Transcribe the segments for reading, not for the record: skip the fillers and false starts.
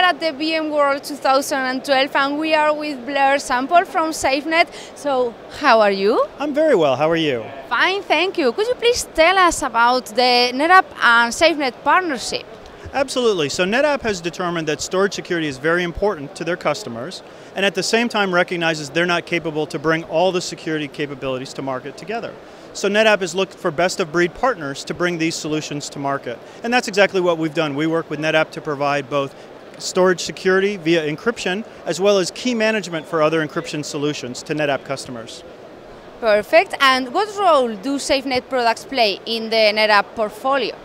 at the VMworld 2012 and we are with Blair Semple from SafeNet. So, how are you? I'm very well. How are you? Fine, thank you. Could you please tell us about the NetApp and SafeNet partnership? Absolutely. So NetApp has determined that storage security is very important to their customers and at the same time recognizes they're not capable to bring all the security capabilities to market together. So NetApp has looked for best-of-breed partners to bring these solutions to market. And that's exactly what we've done. We work with NetApp to provide both storage security via encryption as well as key management for other encryption solutions to NetApp customers. Perfect. And what role do SafeNet products play in the NetApp portfolio?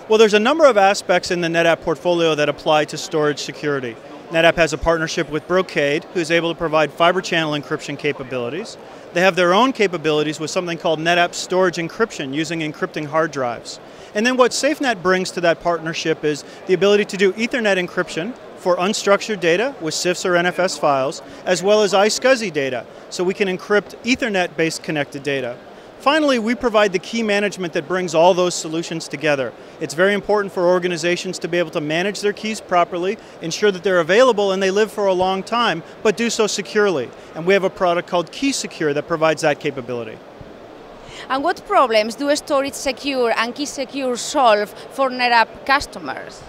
Well, there's a number of aspects in the NetApp portfolio that apply to storage security. NetApp has a partnership with Brocade, who's able to provide fiber channel encryption capabilities. They have their own capabilities with something called NetApp Storage Encryption using encrypting hard drives. And then what SafeNet brings to that partnership is the ability to do Ethernet encryption for unstructured data with CIFS or NFS files, as well as iSCSI data, so we can encrypt Ethernet-based connected data. Finally, we provide the key management that brings all those solutions together. It's very important for organizations to be able to manage their keys properly, ensure that they're available and they live for a long time, but do so securely. And we have a product called KeySecure that provides that capability. And what problems do Storage Secure and KeySecure solve for NetApp customers?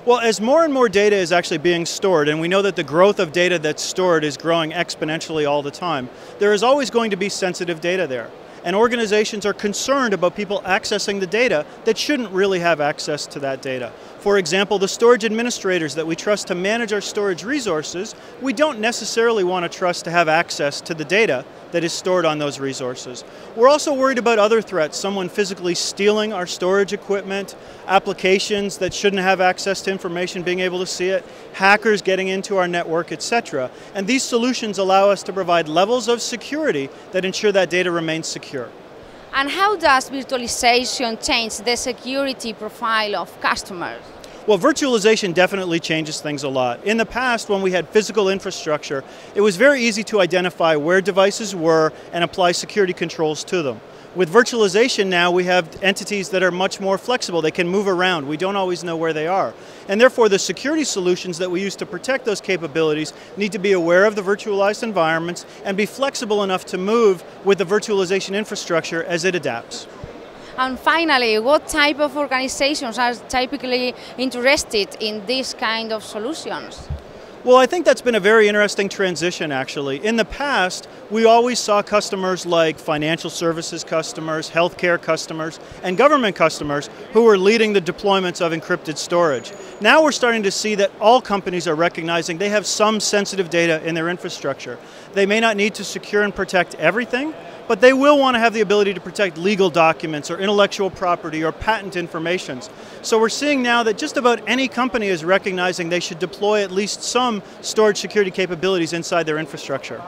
Well, as more and more data is actually being stored, and we know that the growth of data that's stored is growing exponentially all the time, there is always going to be sensitive data there. And organizations are concerned about people accessing the data that shouldn't really have access to that data. For example, the storage administrators that we trust to manage our storage resources, we don't necessarily want to trust to have access to the data that is stored on those resources. We're also worried about other threats, someone physically stealing our storage equipment, applications that shouldn't have access to information being able to see it, hackers getting into our network, etc. And these solutions allow us to provide levels of security that ensure that data remains secure. And how does virtualization change the security profile of customers? Well, virtualization definitely changes things a lot. In the past, when we had physical infrastructure, it was very easy to identify where devices were and apply security controls to them. With virtualization now, we have entities that are much more flexible. They can move around. We don't always know where they are. And therefore, the security solutions that we use to protect those capabilities need to be aware of the virtualized environments and be flexible enough to move with the virtualization infrastructure as it adapts. And finally, what type of organizations are typically interested in this kind of solutions? Well, I think that's been a very interesting transition, actually. In the past, we always saw customers like financial services customers, healthcare customers, and government customers who were leading the deployments of encrypted storage. Now we're starting to see that all companies are recognizing they have some sensitive data in their infrastructure. They may not need to secure and protect everything, but they will want to have the ability to protect legal documents or intellectual property or patent information. So we're seeing now that just about any company is recognizing they should deploy at least some storage security capabilities inside their infrastructure.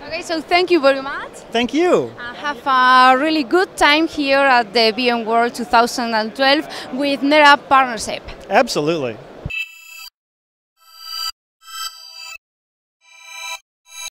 Okay, so thank you very much. Thank you. Have a really good time here at the VMworld 2012 with NetApp partnership. Absolutely.